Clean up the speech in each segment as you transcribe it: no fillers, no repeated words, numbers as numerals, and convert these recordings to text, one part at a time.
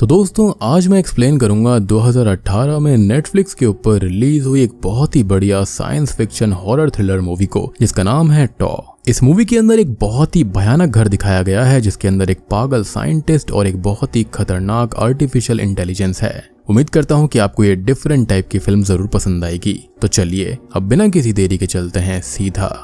तो दोस्तों आज मैं एक्सप्लेन करूंगा 2018 में नेटफ्लिक्स के ऊपर रिलीज हुई एक बहुत ही बढ़िया science fiction horror thriller movie को जिसका नाम है टॉ। इस मूवी के अंदर एक बहुत ही भयानक घर दिखाया गया है जिसके अंदर एक पागल साइंटिस्ट और एक बहुत ही खतरनाक आर्टिफिशियल इंटेलिजेंस है। उम्मीद करता हूँ कि आपको ये डिफरेंट टाइप की फिल्म जरूर पसंद आएगी। तो चलिए अब बिना किसी देरी के चलते हैं सीधा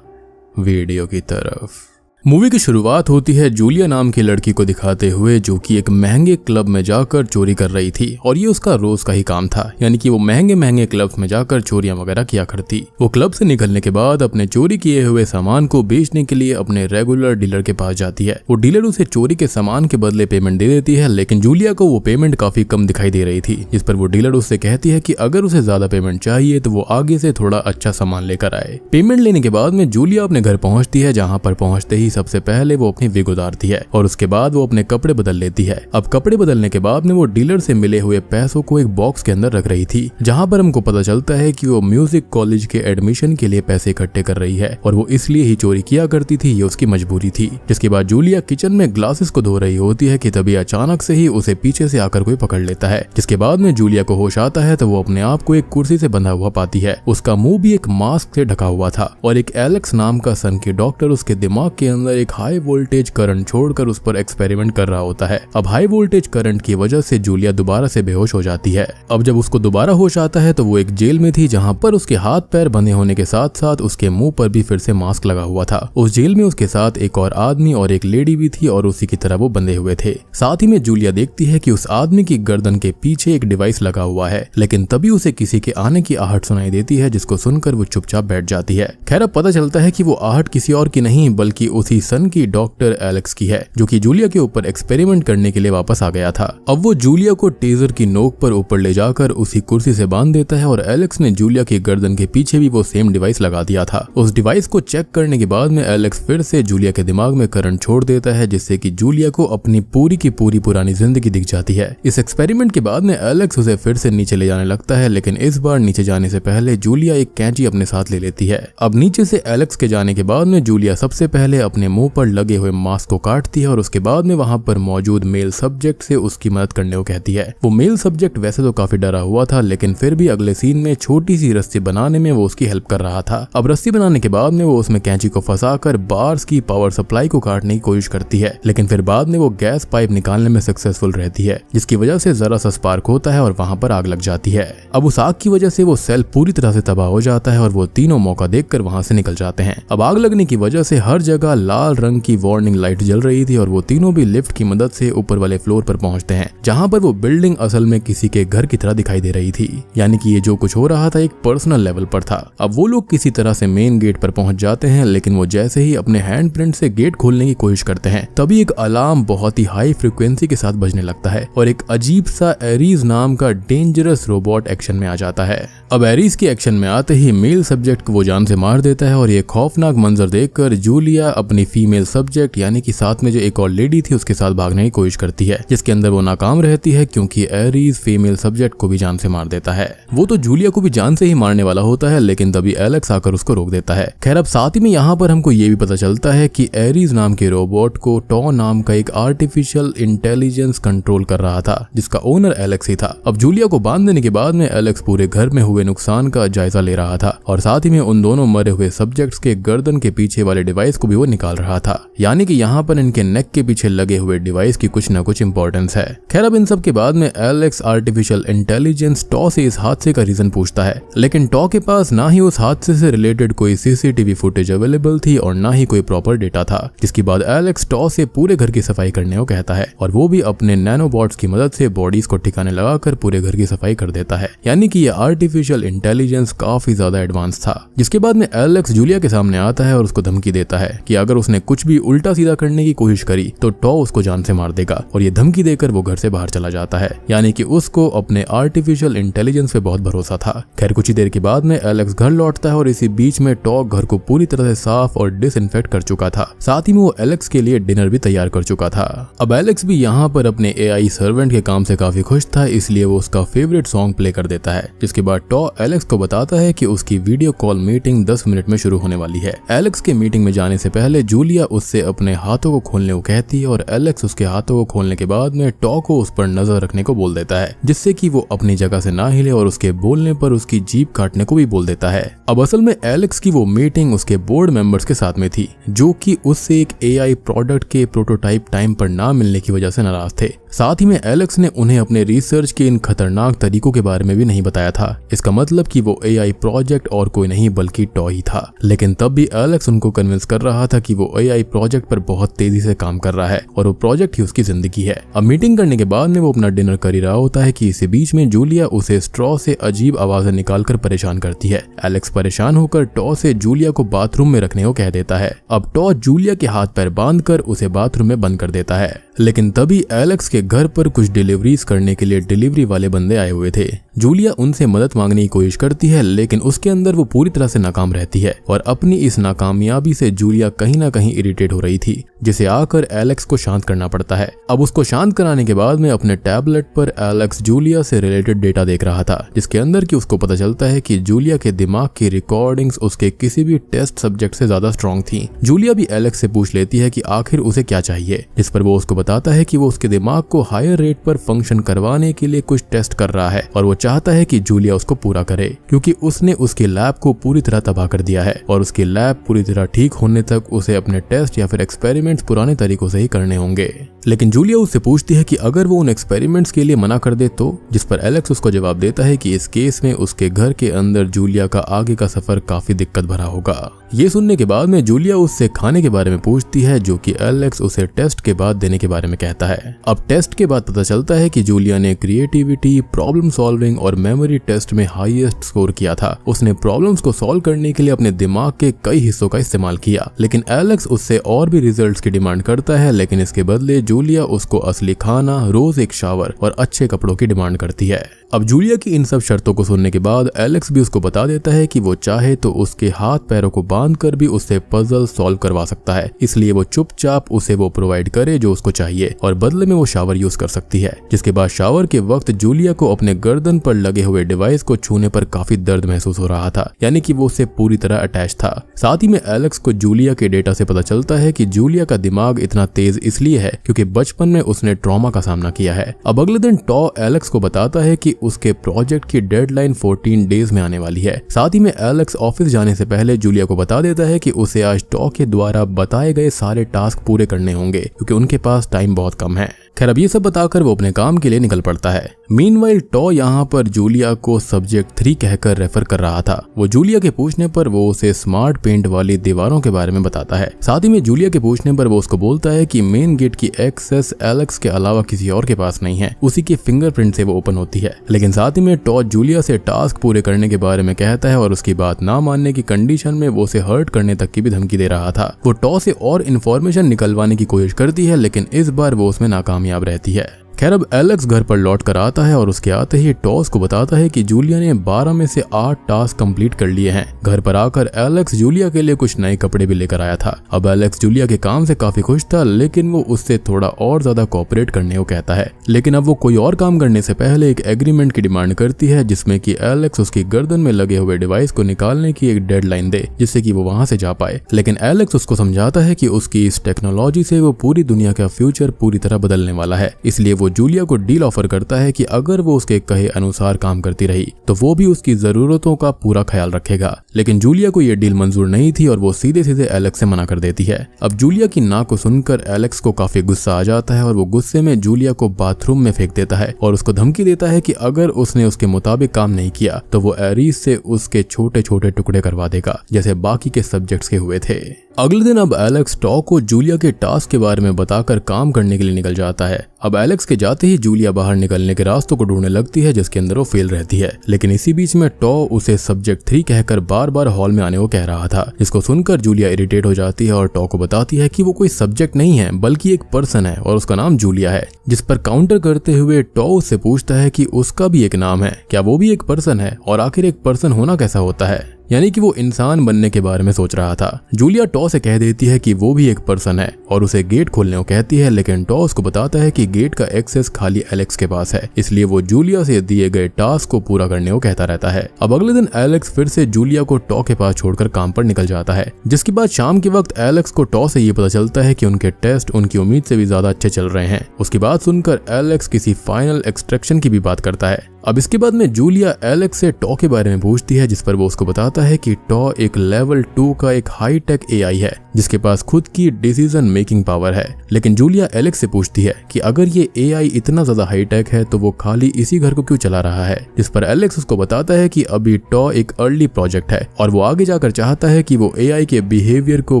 वीडियो की तरफ। मूवी की शुरुआत होती है जूलिया नाम की लड़की को दिखाते हुए जो कि एक महंगे क्लब में जाकर चोरी कर रही थी और ये उसका रोज का ही काम था, यानी कि वो महंगे महंगे क्लब्स में जाकर चोरियां वगैरह किया करती। वो क्लब से निकलने के बाद अपने चोरी किए हुए सामान को बेचने के लिए अपने रेगुलर डीलर के पास जाती है। वो डीलर उसे चोरी के सामान के बदले पेमेंट दे देती है, लेकिन जूलिया को वो पेमेंट काफी कम दिखाई दे रही थी, जिस पर वो डीलर उससे कहती है कि अगर उसे ज्यादा पेमेंट चाहिए तो वो आगे से थोड़ा अच्छा सामान लेकर आए। पेमेंट लेने के बाद में जूलिया अपने घर पहुंचती है, जहाँ पर पहुंचते ही सबसे पहले वो अपनी विग उतारती है और उसके बाद वो अपने कपड़े बदल लेती है। अब कपड़े बदलने के बाद में वो डीलर से मिले हुए पैसों को एक बॉक्स के अंदर रख रही थी, जहाँ पर हमको पता चलता है कि वो म्यूजिक कॉलेज के एडमिशन के लिए पैसे इकट्ठे कर रही है और वो इसलिए ही चोरी किया करती थी, ये उसकी मजबूरी थी। जिसके बाद जूलिया किचन में ग्लासेस को धो रही होती है कि तभी अचानक से ही उसे पीछे से आकर कोई पकड़ लेता है। जिसके बाद में जूलिया को होश आता है तो वो अपने आप को एक कुर्सी से बंधा हुआ पाती है। उसका मुंह भी एक मास्क से ढका हुआ था और एक एलेक्स नाम का सन की डॉक्टर उसके दिमाग के अंदर एक हाई वोल्टेज करंट छोड़कर उस पर एक्सपेरिमेंट कर रहा होता है। अब हाई वोल्टेज करंट की वजह से जूलिया दोबारा से बेहोश हो जाती है। अब जब उसको दोबारा होश आता है तो वो एक जेल में थी, जहाँ पर उसके हाथ पैर बंधे होने के साथ साथ उसके मुंह पर भी फिर से मास्क लगा हुआ था। उस जेल में उसके साथ एक और आदमी और एक लेडी भी थी और उसी की तरह वो बंधे हुए थे। साथ ही में जूलिया देखती है कि उस आदमी की गर्दन के पीछे एक डिवाइस लगा हुआ है, लेकिन तभी उसे किसी के आने की आहट सुनाई देती है, जिसको सुनकर वो चुपचाप बैठ जाती है। खैर अब पता चलता है कि वो आहट किसी और की नहीं बल्कि उसी सन की डॉक्टर एलेक्स की है, जो कि जूलिया के ऊपर एक्सपेरिमेंट करने के लिए वापस आ गया था। अब वो जूलिया को टेजर की नोक पर ऊपर ले जाकर उसी कुर्सी से बांध देता है और एलेक्स ने जूलिया की गर्दन के पीछे भी वो सेम डिवाइस लगा दिया था। उस डिवाइस को चेक करने के बाद में एलेक्स फिर से जूलिया के दिमाग में करंट छोड़ देता है, जिससे कि जूलिया को अपनी पूरी की पूरी पुरानी जिंदगी दिख जाती है। इस एक्सपेरिमेंट के बाद में एलेक्स उसे फिर से नीचे ले जाने लगता है, लेकिन इस बार नीचे जाने से पहले जूलिया एक कैंची अपने साथ ले लेती है। अब नीचे से एलेक्स के जाने के बाद में जूलिया सबसे पहले अपने मुंह पर लगे हुए मास्क को काटती है और उसके बाद में वहां पर मौजूद मेल सब्जेक्ट से उसकी मदद करने को कहती है। वो मेल सब्जेक्ट वैसे तो काफी डरा हुआ था, लेकिन फिर भी अगले सीन में छोटी सी रस्सी बनाने में वो उसकी हेल्प कर रहा था। अब रस्सी बनाने के बाद में वो उसमें कैंची को फंसाकर बार्स की पावर सप्लाई को काटने की कोशिश करती है, लेकिन फिर बाद में वो गैस पाइप निकालने में सक्सेसफुल रहती है, जिसकी वजह से जरा सा स्पार्क होता है और वहां पर आग लग जाती है। अब उस आग की वजह से वो सेल पूरी तरह से तबाह हो जाता है और वो तीनों मौका देखकर वहां से निकल जाते हैं। अब आग लगने की वजह से हर जगह लाल रंग की वार्निंग लाइट जल रही थी और वो तीनों भी लिफ्ट की मदद से ऊपर वाले फ्लोर पर पहुंचते हैं, जहां पर वो बिल्डिंग असल में किसी के घर की तरह दिखाई दे रही थी, यानी कि ये जो कुछ हो रहा था एक पर्सनल लेवल पर था। अब वो लोग किसी तरह से मेन गेट पर पहुंच जाते हैं, लेकिन वो जैसे ही अपने हैंड प्रिंट से गेट खोलने की कोशिश करते हैं तभी एक अलार्म बहुत ही हाई फ्रिक्वेंसी के साथ बजने लगता है और एक अजीब सा एरीज नाम का डेंजरस रोबोट एक्शन में आ जाता है। अब एरीज के एक्शन में आते ही मेल सब्जेक्ट को वो जान से मार देता है और ये खौफनाक मंजर देखकर जूलिया अपनी फीमेल सब्जेक्ट यानी कि साथ में जो एक और लेडी थी उसके साथ भागने की कोशिश करती है, जिसके अंदर वो नाकाम रहती है क्योंकि एरीज फीमेल सब्जेक्ट को भी जान से मार देता है। वो तो जूलिया को भी जान से ही मारने वाला होता है, लेकिन तभी एलेक्स आकर उसको रोक देता है। खैर अब साथ ही में यहाँ पर हमको ये भी पता चलता है कि एरीज नाम के रोबोट को टॉ नाम का एक आर्टिफिशियल इंटेलिजेंस कंट्रोल कर रहा था, जिसका ओनर एलेक्स ही था। अब जूलिया को बांध देने के बाद में एलेक्स पूरे घर में हुए नुकसान का जायजा ले रहा था और साथ ही में उन दोनों मरे हुए सब्जेक्ट्स के गर्दन के पीछे वाले डिवाइस को भी वो निकाल रहा था, यानी कि यहाँ पर इनके नेक के पीछे लगे हुए डिवाइस की कुछ न कुछ इंपॉर्टेंस है। खैर अब इन सब के बाद में एलेक्स आर्टिफिशियल इंटेलिजेंस टॉ से इस हादसे का रीजन पूछता है, लेकिन टॉ के पास ना ही उस हादसे से रिलेटेड कोई सीसीटीवी फुटेज अवेलेबल थी और ना ही कोई प्रॉपर डेटा था। जिसके बाद एलेक्स टॉ से पूरे घर की सफाई करने को कहता है और वो भी अपने नैनोबॉट्स की मदद से बॉडीज को ठिकाने लगाकर पूरे घर की सफाई कर देता है, यानी कि ये आर्टिफिशियल इंटेलिजेंस काफी ज्यादा एडवांस था। जिसके बाद में एलेक्स जूलिया के सामने आता है और उसको धमकी देता है कि अगर उसने कुछ भी उल्टा सीधा करने की कोशिश करी तो टॉ उसको जान से मार देगा, और ये धमकी देकर वो घर से बाहर चला जाता है, यानी कि उसको अपने आर्टिफिशियल इंटेलिजेंस पे बहुत भरोसा था। खैर कुछ ही देर के बाद में एलेक्स घर लौटता है और इसी बीच में टॉ घर को पूरी तरह से साफ और डिसइंफेक्ट कर चुका था। साथ ही में वो एलेक्स के लिए डिनर भी तैयार कर चुका था। अब एलेक्स भी यहाँ पर अपने एआई सर्वेंट के काम से काफी खुश था, इसलिए वो उसका फेवरेट सॉन्ग प्ले कर देता है। जिसके बाद टॉ एलेक्स को बताता है कि उसकी वीडियो कॉल मीटिंग 10 मिनट में शुरू होने वाली है। एलेक्स के मीटिंग में जाने से पहले पहले जूलिया उससे अपने हाथों को खोलने को कहती है और एलेक्स उसके हाथों को खोलने के बाद में टॉ को उस पर नजर रखने को बोल देता है, जिससे कि वो अपनी जगह से ना हिले और उसके बोलने पर उसकी जीभ काटने को भी बोल देता है। अब असल में एलेक्स की वो मीटिंग उसके बोर्ड मेंबर्स के साथ में थी, जो कि उससे एक एआई प्रोडक्ट के प्रोटोटाइप टाइम पर ना मिलने की वजह से नाराज थे। साथ ही में एलेक्स ने उन्हें अपने रिसर्च के इन खतरनाक तरीकों के बारे में भी नहीं बताया था। इसका मतलब कि वो एआई प्रोजेक्ट और कोई नहीं बल्कि टॉ ही था। लेकिन तब भी एलेक्स उनको कन्विंस कर रहा था कि वो एआई प्रोजेक्ट पर बहुत तेजी से काम कर रहा है और वो प्रोजेक्ट ही उसकी जिंदगी है। अब मीटिंग करने के बाद में वो अपना डिनर कर ही रहा होता है कि इसी बीच में जूलिया उसे स्ट्रॉ से अजीब आवाजें निकालकर परेशान करती है। एलेक्स परेशान होकर टॉ से जूलिया को बाथरूम में रखने को कह देता है। अब टॉ जूलिया के हाथ पैर बांधकर उसे बाथरूम में बंद कर देता है। लेकिन तभी एलेक्स के घर पर कुछ डिलीवरीज करने के लिए डिलीवरी वाले बंदे आए हुए थे। जूलिया उनसे मदद मांगने की कोशिश करती है, लेकिन उसके अंदर वो पूरी तरह से नाकाम रहती है और अपनी इस नाकामयाबी से जूलिया कहीं ना कहीं इरिटेट हो रही थी, जिसे आकर एलेक्स को शांत करना पड़ता है। अब उसको शांत कराने के बाद में अपने टैबलेट पर एलेक्स जूलिया से रिलेटेड डेटा देख रहा था, जिसके अंदर की उसको पता चलता है कि जूलिया के दिमाग की रिकॉर्डिंग्स उसके किसी भी टेस्ट सब्जेक्ट से ज्यादा स्ट्रॉन्ग थी। जूलिया भी एलेक्स से पूछ लेती है कि आखिर उसे क्या चाहिए, जिस पर वो उसको बताता है कि वो उसके दिमाग को हायर रेट पर फंक्शन करवाने के लिए कुछ टेस्ट कर रहा है और वो चाहता है कि जूलिया उसको पूरा करे, क्योंकि उसने उसके लैब को पूरी तरह तबाह कर दिया है और उसकी लैब पूरी तरह ठीक होने तक उसे अपने टेस्ट या फिर एक्सपेरिमेंट्स पुराने तरीकों से ही करने होंगे। लेकिन जूलिया उससे पूछती है कि अगर वो उन एक्सपेरिमेंट्स के लिए मना कर दे तो, जिस पर एलेक्स उसको जवाब देता है कि इस केस में उसके घर के अंदर जूलिया का आगे का सफर काफी दिक्कत भरा होगा। ये सुनने के बाद में जूलिया उससे खाने के बारे में पूछती है, जो कि एलेक्स उसे टेस्ट के बाद देने के बारे में कहता है। अब टेस्ट के बाद पता चलता है कि जूलिया ने क्रिएटिविटी, प्रॉब्लम सॉल्विंग और मेमोरी टेस्ट में हाईएस्ट स्कोर किया था। उसने प्रॉब्लम्स को सॉल्व करने के लिए अपने दिमाग के कई हिस्सों का इस्तेमाल किया, लेकिन एलेक्स उससे और भी रिजल्ट्स की डिमांड करता है। लेकिन इसके बदले जूलिया उसको असली खाना, रोज एक शावर और अच्छे कपड़ों की डिमांड करती है। अब जूलिया की इन सब शर्तों को सुनने के बाद एलेक्स भी उसको बता देता है कि वो चाहे तो उसके हाथ पैरों को बांधकर भी उससे पजल सॉल्व करवा सकता है, इसलिए वो चुपचाप उसे वो प्रोवाइड करे जो उसको चाहिए और बदले में वो शावर यूज कर सकती है। जिसके बाद शावर के वक्त जूलिया को अपने गर्दन पर लगे हुए डिवाइस को छूने पर काफी दर्द महसूस हो रहा था, यानी कि वो उससे पूरी तरह अटैच था। साथ ही में एलेक्स को जूलिया के डेटा से पता चलता है कि जूलिया का दिमाग इतना तेज इसलिए है क्योंकि बचपन में उसने ट्रॉमा का सामना किया है। अब अगले दिन टॉ एलेक्स को बताता है कि उसके प्रोजेक्ट की डेडलाइन 14 डेज में आने वाली है। साथ ही में एलेक्स ऑफिस जाने से पहले जूलिया को बता देता है कि उसे आज टॉ के द्वारा बताए गए सारे टास्क पूरे करने होंगे, क्योंकि उनके पास टाइम बहुत कम है। खैर, अब ये सब बताकर वो अपने काम के लिए निकल पड़ता है। मीनवाइल टॉ यहाँ पर जूलिया को सब्जेक्ट 3 कहकर रेफर कर रहा था। वो जूलिया के पूछने पर वो उसे स्मार्ट पेंट वाली दीवारों के बारे में बताता है। साथ ही में जूलिया के पूछने पर वो उसको बोलता है कि मेन गेट की एक्सेस एलेक्स के अलावा किसी और के पास नहीं है, उसी के फिंगरप्रिंट से वो ओपन होती है। लेकिन साथ ही में टॉ जूलिया से टास्क पूरे करने के बारे में कहता है और उसकी बात ना मानने की कंडीशन में वो उसे हर्ट करने तक की भी धमकी दे रहा था। वो टॉ से और इन्फॉर्मेशन निकलवाने की कोशिश करती है, लेकिन इस बार वो उसमें नाकामयाब रहती है। खैर, अब एलेक्स घर पर लौट कर आता है और उसके आते ही टॉस को बताता है कि जूलिया ने 12 में से 8 टास्क कंप्लीट कर लिए हैं। घर पर आकर एलेक्स जूलिया के लिए कुछ नए कपड़े भी लेकर आया था। अब एलेक्स जूलिया के काम से काफी खुश था, लेकिन वो उससे थोड़ा और ज्यादा कोऑपरेट करने को कहता है। लेकिन अब वो कोई और काम करने से पहले एक एग्रीमेंट की डिमांड करती है, जिसमें कि एलेक्स उसकी गर्दन में लगे हुए डिवाइस को निकालने की एक डेडलाइन दे, जिससे कि वो वहां से जा पाए। लेकिन एलेक्स उसको समझाता है कि उसकी इस टेक्नोलॉजी से वो पूरी दुनिया का फ्यूचर पूरी तरह बदलने वाला है, इसलिए वो जूलिया को डील ऑफर करता है कि अगर वो उसके कहे अनुसार काम करती रही तो वो भी उसकी जरूरतों का पूरा ख्याल रखेगा। लेकिन जूलिया को यह डील मंजूर नहीं थी और वो सीधे सीधे एलेक्स से मना कर देती है। अब जूलिया की ना को सुनकर एलेक्स को काफी गुस्सा आ जाता है और वो गुस्से में जूलिया को बाथरूम में फेंक देता है और उसको धमकी देता है कि अगर उसने उसके मुताबिक काम नहीं किया तो वो एरीज से उसके छोटे छोटे टुकड़े करवा देगा, जैसे बाकी के सब्जेक्ट्स के हुए थे। अगले दिन अब एलेक्स टॉ को जूलिया के टास्क के बारे में बताकर काम करने के लिए निकल जाता है। अब एलेक्स के जाते ही जूलिया बाहर निकलने के रास्तों को ढूंढने लगती है, जिसके अंदर वो फेल रहती है। लेकिन इसी बीच में टॉ उसे सब्जेक्ट 3 कहकर बार बार हॉल में आने को कह रहा था, जिसको सुनकर जूलिया इरिटेट हो जाती है और टॉ को बताती है कि वो कोई सब्जेक्ट नहीं है बल्कि एक पर्सन है और उसका नाम जूलिया है। जिस पर काउंटर करते हुए टॉ उससे पूछता है कि उसका भी एक नाम है, क्या वो भी एक पर्सन है और आखिर एक पर्सन होना कैसा होता है। यानी कि वो इंसान बनने के बारे में सोच रहा था। जूलिया टॉ से कह देती है कि वो भी एक पर्सन है और उसे गेट खोलने को कहती है, लेकिन टॉ उसको बताता है कि गेट का एक्सेस खाली एलेक्स के पास है, इसलिए वो जूलिया से दिए गए टास्क को पूरा करने को कहता रहता है। अब अगले दिन एलेक्स फिर से जूलिया को टॉ के पास छोड़कर काम पर निकल जाता है, जिसके बाद शाम के वक्त एलेक्स को टॉ से ये पता चलता है कि उनके टेस्ट उनकी उम्मीद से भी ज्यादा अच्छे चल रहे हैं। उसकी बात सुनकर एलेक्स किसी फाइनल एक्सट्रैक्शन की भी बात करता है। अब इसके बाद में जूलिया एलेक्स से टॉ के बारे में पूछती है, जिस पर वो उसको बताता है कि टॉ एक लेवल 2 का एक हाई टेक एआई है जिसके पास खुद की डिसीजन मेकिंग पावर है। लेकिन जूलिया एलेक्स से पूछती है कि अगर ये एआई इतना ज्यादा हाई टेक है तो वो खाली इसी घर को क्यों चला रहा है, जिस पर एलेक्स उसको बताता है कि अभी टॉ एक अर्ली प्रोजेक्ट है और वो आगे जाकर चाहता है कि वो एआई के बिहेवियर को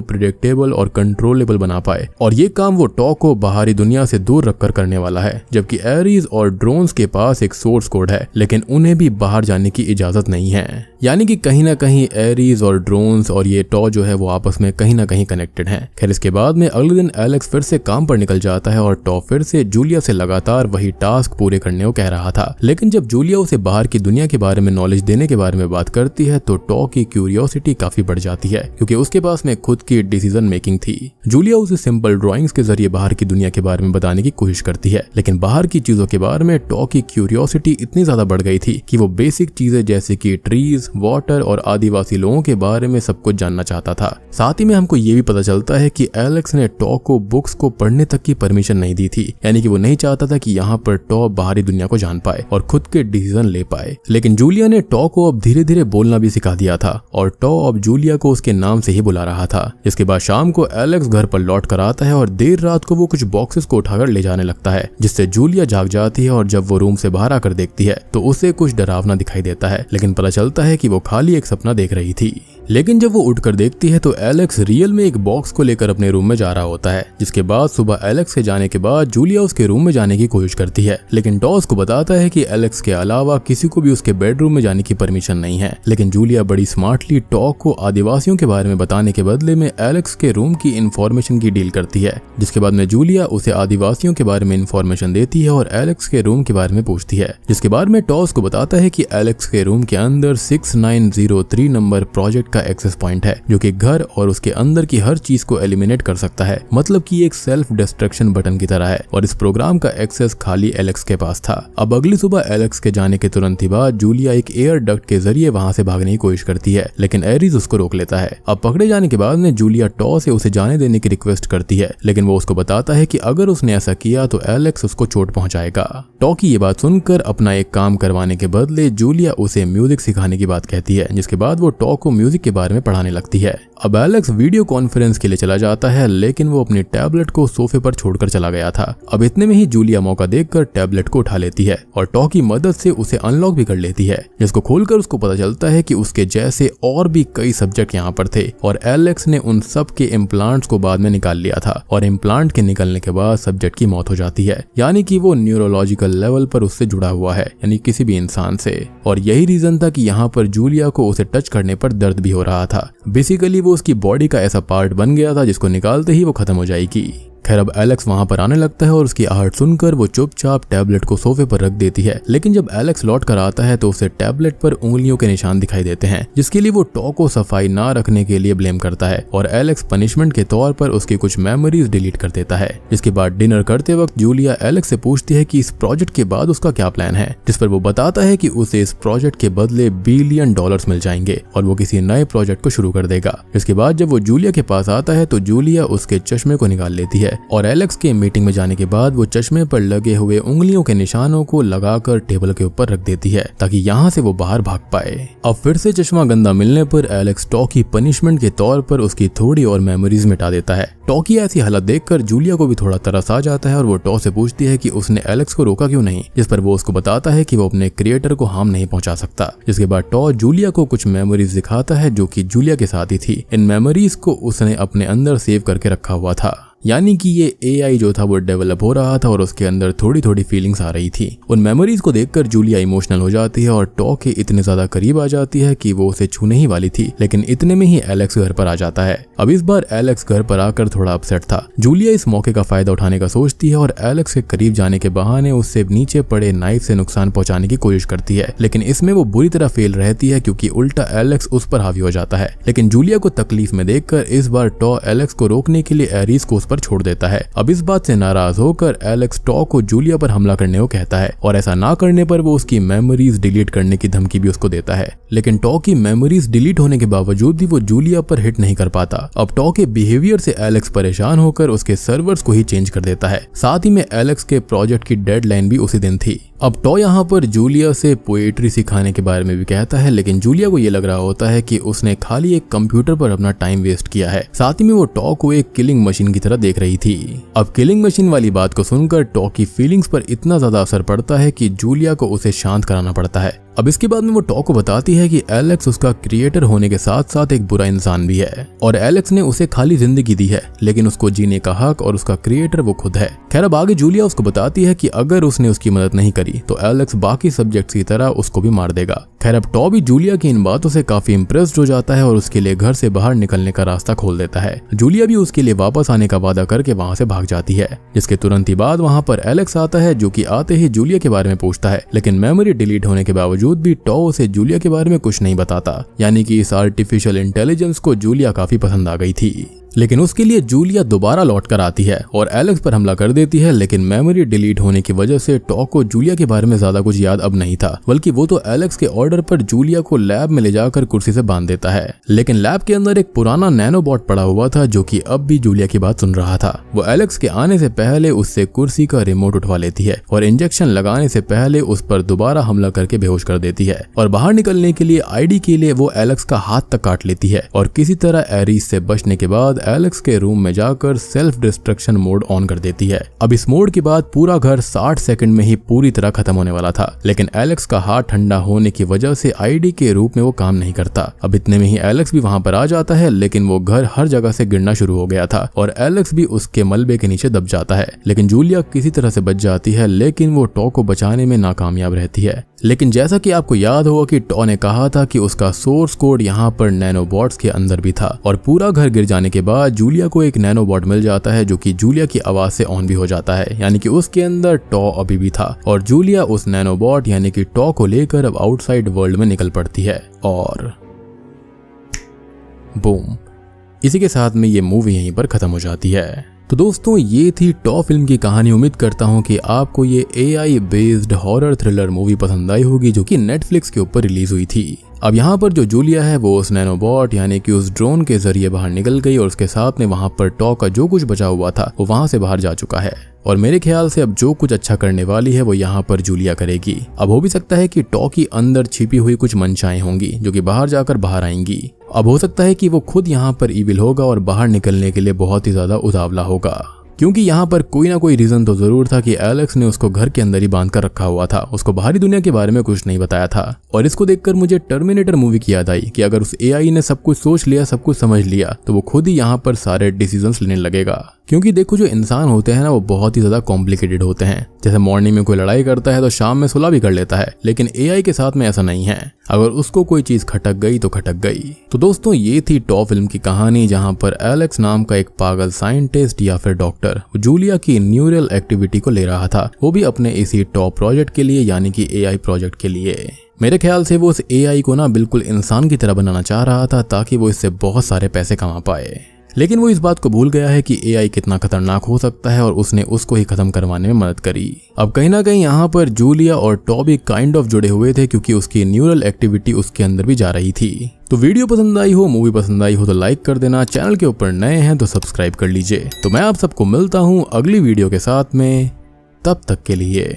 प्रिडिक्टेबल और कंट्रोलेबल बना पाए, और ये काम वो टॉ को बाहरी दुनिया से दूर रखकर करने वाला है। जबकि एरीज और ड्रोन्स के पास एक सोर्स कोड है, लेकिन उन्हें भी बाहर जाने की इजाजत नहीं है। यानी कि कहीं ना कहीं एरीज और ड्रोन्स और ये टॉ जो है वो आपस में कहीं ना कहीं कनेक्टेड हैं। खैर इसके बाद में अगले दिन एलेक्स फिर से काम पर निकल जाता है और टॉ फिर से जूलिया से लगातार वही टास्क पूरे करने को कह रहा था। लेकिन जब जूलिया उसे बाहर की दुनिया के बारे में नॉलेज देने के बारे में बात करती है तो टॉ की क्यूरियोसिटी काफी बढ़ जाती है, क्योंकि उसके पास में खुद की डिसीजन मेकिंग थी। जूलिया उसे सिंपल ड्राइंग्स के जरिए बाहर की दुनिया के बारे में बताने की कोशिश करती है, लेकिन बाहर की चीजों के बारे में टॉ की क्यूरियोसिटी इतनी ज्यादा बढ़ गई थी कि वो बेसिक चीजें जैसे कि ट्रीज, वाटर और आदिवासी लोगों के बारे में सब कुछ जानना चाहता था। साथ ही में हमको ये भी पता चलता है कि एलेक्स ने टॉ को बुक्स को पढ़ने तक की परमिशन नहीं दी थी, यानी कि वो नहीं चाहता था कि यहाँ पर टॉ बाहरी दुनिया को जान पाए और खुद के डिसीजन ले पाए। लेकिन जूलिया ने टॉ को अब धीरे धीरे बोलना भी सिखा दिया था और टॉ अब जूलिया को उसके नाम से ही बुला रहा था। इसके बाद शाम को एलेक्स घर पर लौट कर आता है और देर रात को वो कुछ बॉक्सेस को उठाकर ले जाने लगता है, जिससे जूलिया जाग जाती है और जब वो रूम से बाहर आकर देखती है तो उसे कुछ डरावना दिखाई देता है, लेकिन पता चलता है कि वो खाली एक सपना देख रही थी। लेकिन जब वो उठकर देखती है तो एलेक्स रियल में एक बॉक्स को लेकर अपने रूम में जा रहा होता है। जिसके बाद सुबह एलेक्स के जाने के बाद जूलिया उसके रूम में जाने की कोशिश करती है, लेकिन टॉ उसको बताता है कि एलेक्स के अलावा किसी को भी उसके बेडरूम में जाने की परमिशन नहीं है। लेकिन जूलिया बड़ी स्मार्टली टॉ को आदिवासियों के बारे में बताने के बदले में एलेक्स के रूम की इंफॉर्मेशन की डील करती है। जिसके बाद में जूलिया उसे आदिवासियों के बारे में इंफॉर्मेशन देती है और एलेक्स के रूम के बारे में पूछती है। जिसके बाद में टॉ उसको बताता है कि एलेक्स के रूम के अंदर 6903 नंबर प्रोजेक्ट का एक्सेस पॉइंट है, जो कि घर और उसके अंदर की हर चीज को एलिमिनेट कर सकता है। मतलब कि एक सेल्फ डिस्ट्रक्शन बटन की तरह है और इस प्रोग्राम का एक्सेस खाली एलेक्स के पास था। अब अगली सुबह एलेक्स के जाने के तुरंत ही बाद जूलिया एक एयर डक्ट के जरिए वहां से भागने की कोशिश करती है, लेकिन एरीज उसको रोक लेता है। अब पकड़े जाने के बाद में जूलिया टॉ से उसे जाने देने की रिक्वेस्ट करती है, लेकिन वो उसको बताता है कि अगर उसने ऐसा किया तो एलेक्स उसको चोट पहुंचाएगा। टॉ की ये बात सुनकर अपना एक काम करवाने के बदले जूलिया उसे म्यूजिक सिखाने की बात कहती है, जिसके बाद वो टॉ को म्यूजिक के बारे में पढ़ाने लगती है। अब एलेक्स वीडियो कॉन्फ्रेंस के लिए चला जाता है, लेकिन वो अपनी टैबलेट को सोफे पर छोड़कर चला गया था। अब इतने में ही जूलिया मौका देखकर टैबलेट को उठा लेती है और टॉ की मदद से उसे अनलॉक भी कर लेती है, जिसको खोलकर उसको पता चलता है कि उसके जैसे और भी कई सब्जेक्ट यहाँ पर थे और एलेक्स ने उन सब के इम्प्लांट्स को बाद में निकाल लिया था और इम्प्लांट के निकलने के बाद सब्जेक्ट की मौत हो जाती है, यानी कि वो न्यूरोलॉजिकल लेवल पर उससे जुड़ा हुआ है, यानी किसी भी इंसान से। और यही रीजन था कि यहाँ पर जूलिया को उसे टच करने पर दर्द भी हो रहा था। बेसिकली वो उसकी बॉडी का ऐसा पार्ट बन गया था जिसको निकालते ही वो खत्म हो जाएगी। खैर अब एलेक्स वहां पर आने लगता है और उसकी आहट सुनकर वो चुपचाप टैबलेट को सोफे पर रख देती है। लेकिन जब एलेक्स लौट कर आता है तो उसे टैबलेट पर उंगलियों के निशान दिखाई देते हैं, जिसके लिए वो टॉ को सफाई ना रखने के लिए ब्लेम करता है और एलेक्स पनिशमेंट के तौर पर उसकी कुछ मेमोरीज डिलीट कर देता है। जिसके बाद डिनर करते वक्त जूलिया एलेक्स से पूछती है कि इस प्रोजेक्ट के बाद उसका क्या प्लान है, जिस पर वो बताता है कि उसे इस प्रोजेक्ट के बदले $1 बिलियन मिल जाएंगे और वो किसी नए प्रोजेक्ट को शुरू कर देगा। इसके बाद जब वो जूलिया के पास आता है तो जूलिया उसके चश्मे को निकाल लेती है और एलेक्स के मीटिंग में जाने के बाद वो चश्मे पर लगे हुए उंगलियों के निशानों को लगाकर टेबल के ऊपर रख देती है ताकि यहाँ से वो बाहर भाग पाए। अब फिर से चश्मा गंदा मिलने पर एलेक्स टॉ की पनिशमेंट के तौर पर उसकी थोड़ी और मेमोरीज मिटा देता है। टॉ की ऐसी हालत देखकर जूलिया को भी थोड़ा तरस आ जाता है और वो टॉ से पूछती है कि उसने एलेक्स को रोका क्यों नहीं, जिस पर वो उसको बताता है कि वो अपने क्रिएटर को हार्म नहीं पहुंचा सकता। जिसके बाद टॉ जूलिया को कुछ मेमोरीज दिखाता है जो कि जूलिया के साथ ही थी। इन मेमोरीज को उसने अपने अंदर सेव करके रखा हुआ था। यानी कि ये AI जो था वो डेवलप हो रहा था और उसके अंदर थोड़ी थोड़ी फीलिंग्स आ रही थी। उन मेमोरीज को देखकर जूलिया इमोशनल हो जाती है और टॉ के इतने ज्यादा करीब आ जाती है कि वो उसे छूने ही वाली थी, लेकिन इतने में ही एलेक्स घर पर आ जाता है। अब इस बार एलेक्स घर पर आकर थोड़ा अपसेट था। जूलिया इस मौके का फायदा उठाने का सोचती है और एलेक्स के करीब जाने के बहाने उससे नीचे पड़े नाइफ से नुकसान पहुंचाने की कोशिश करती है, लेकिन इसमें वो बुरी तरह फेल रहती है क्योंकि उल्टा एलेक्स उस पर हावी हो जाता है। लेकिन जूलिया को तकलीफ में देखकर इस बार टॉ एलेक्स को रोकने के लिए एरिस को उस पर छोड़ देता है। अब इस बात से नाराज होकर एलेक्स टॉ को जूलिया पर हमला करने को कहता है और ऐसा ना करने पर वो उसकी मेमोरीज डिलीट करने की धमकी भी उसको देता है। लेकिन टॉ की मेमोरीज डिलीट होने के बावजूद भी वो जूलिया पर हिट नहीं कर पाता। अब टॉ के बिहेवियर से एलेक्स परेशान होकर उसके सर्वर्स को ही चेंज कर देता है। साथ ही में एलेक्स के प्रोजेक्ट की डेडलाइन भी उसी दिन थी। अब टॉ यहाँ पर जूलिया से पोएट्री सिखाने के बारे में भी कहता है, लेकिन जूलिया को ये लग रहा होता है कि उसने खाली एक कंप्यूटर पर अपना टाइम वेस्ट किया है। साथ ही में वो टॉ को एक किलिंग मशीन की तरह देख रही थी। अब किलिंग मशीन वाली बात को सुनकर टॉ की फीलिंग्स पर इतना ज्यादा असर पड़ता है कि जूलिया को उसे शांत कराना पड़ता है। अब इसके बाद में वो टॉ को बताती है कि एलेक्स उसका क्रिएटर होने के साथ साथ एक बुरा इंसान भी है और एलेक्स ने उसे खाली जिंदगी दी है, लेकिन उसको जीने का हक और उसका क्रिएटर वो खुद है। खैर अब आगे जूलिया उसको बताती है कि अगर उसने उसकी मदद नहीं करी तो एलेक्स बाकी सब्जेक्ट्स की तरह उसको भी मार देगा। खैर अब टॉ भी जूलिया की इन बातों से काफी इम्प्रेस्ड हो जाता है और उसके लिए घर से बाहर निकलने का रास्ता खोल देता है। जूलिया भी उसके लिए वापस आने का वादा करके वहाँ से भाग जाती है, जिसके तुरंत ही बाद वहाँ पर एलेक्स आता है, जो कि आते ही जूलिया के बारे में पूछता है, लेकिन मेमोरी डिलीट होने के बावजूद भी टॉ उसे जूलिया के बारे में कुछ नहीं बताता। यानी कि इस आर्टिफिशियल इंटेलिजेंस को जूलिया काफी पसंद आ गई थी। लेकिन उसके लिए जूलिया दोबारा लौट कर आती है और एलेक्स पर हमला कर देती है, लेकिन मेमोरी डिलीट होने की वजह से टॉ को जूलिया के बारे में ज्यादा कुछ याद अब नहीं था, बल्कि वो तो एलेक्स के ऑर्डर पर जूलिया को लैब में ले जाकर कुर्सी से बांध देता है। लेकिन लैब के अंदर एक पुराना नैनोबॉट पड़ा हुआ था जो कि अब भी जूलिया की बात सुन रहा था। वो एलेक्स के आने से पहले उससे कुर्सी का रिमोट उठवा लेती है और इंजेक्शन लगाने से पहले उस पर दोबारा हमला करके बेहोश कर देती है और बाहर निकलने के लिए आईडी के लिए वो एलेक्स का हाथ तक काट लेती है और किसी तरह एरिस से बचने के बाद एलेक्स के रूम में जाकर सेल्फ डिस्ट्रक्शन मोड ऑन कर देती है। अब इस मोड के बाद पूरा घर 60 सेकंड में ही पूरी तरह खत्म होने वाला था, लेकिन एलेक्स का हाथ ठंडा होने की वजह से आईडी के रूप में वो काम नहीं करता। अब इतने में ही एलेक्स भी वहां पर आ जाता है, लेकिन वो घर हर जगह से गिरना शुरू हो गया था और एलेक्स भी उसके मलबे के नीचे दब जाता है। लेकिन जूलिया किसी तरह से बच जाती है, लेकिन वो टॉ को बचाने में नाकामयाब रहती है। लेकिन जैसा कि आपको याद होगा कि टॉ ने कहा था कि उसका सोर्स कोड यहाँ पर नैनोबॉट्स के अंदर भी था और पूरा घर गिर जाने के बाद जूलिया को एक नैनोबॉट मिल जाता है जो कि जूलिया की आवाज से ऑन भी हो जाता है, यानी कि उसके अंदर टॉ अभी भी था और जूलिया उस नैनोबॉट यानी कि टॉ को लेकर अब आउटसाइड वर्ल्ड में निकल पड़ती है और बूम, इसी के साथ में ये मूवी यहीं पर खत्म हो जाती है। तो दोस्तों ये थी टॉ फिल्म की कहानी। उम्मीद करता हूँ कि आपको ये AI based horror thriller movie पसंद आई होगी जो कि नेटफ्लिक्स के ऊपर रिलीज हुई थी। अब यहाँ पर जो जूलिया है वो उस नैनोबॉट यानी कि उस ड्रोन के जरिए बाहर निकल गई और उसके साथ में वहाँ पर टॉ का जो कुछ बचा हुआ था वो वहाँ से बाहर जा चुका है और मेरे ख्याल से अब जो कुछ अच्छा करने वाली है वो यहाँ पर जूलिया करेगी। अब हो भी सकता है कि टॉ की अंदर छिपी हुई कुछ मंशाएं होंगी जो कि बाहर जाकर बाहर आएंगी। अब हो सकता है कि वो खुद यहाँ पर इविल होगा और बाहर निकलने के लिए बहुत ही ज्यादा उतावला होगा, क्योंकि यहाँ पर कोई ना कोई रीजन तो जरूर था कि एलेक्स ने उसको घर के अंदर ही बांध कर रखा हुआ था, उसको बाहरी दुनिया के बारे में कुछ नहीं बताया था। और इसको देखकर मुझे टर्मिनेटर मूवी की याद आई कि अगर उस AI ने सब कुछ सोच लिया, सब कुछ समझ लिया, तो वो खुद ही यहाँ पर सारे डिसीजंस लेने लगेगा। क्योंकि देखो जो इंसान होते हैं ना वो बहुत ही ज्यादा कॉम्प्लिकेटेड होते हैं। जैसे मॉर्निंग में कोई लड़ाई करता है तो शाम में सुलह भी कर लेता है, लेकिन AI के साथ में ऐसा नहीं है। अगर उसको कोई चीज खटक गई तो खटक गई। तो दोस्तों ये थी टॉ फिल्म की कहानी, जहाँ पर एलेक्स नाम का एक पागल साइंटिस्ट या फिर डॉक्टर जूलिया की न्यूरल एक्टिविटी को ले रहा था, वो भी अपने इसी टॉ प्रोजेक्ट के लिए यानी कि AI प्रोजेक्ट के लिए। मेरे ख्याल से वो उस AI को ना बिल्कुल इंसान की तरह बनाना चाह रहा था ताकि वो इससे बहुत सारे पैसे कमा पाए, लेकिन वो इस बात को भूल गया है कि AI कितना खतरनाक हो सकता है और उसने उसको ही खत्म करवाने में मदद करी। अब कहीं ना कहीं यहाँ पर जूलिया और टॉ भी काइंड ऑफ जुड़े हुए थे क्योंकि उसकी न्यूरल एक्टिविटी उसके अंदर भी जा रही थी। तो वीडियो पसंद आई हो, मूवी पसंद आई हो तो लाइक कर देना, चैनल के ऊपर नए हैं तो सब्सक्राइब कर लीजिए। तो मैं आप सबको मिलता हूँ अगली वीडियो के साथ में, तब तक के लिए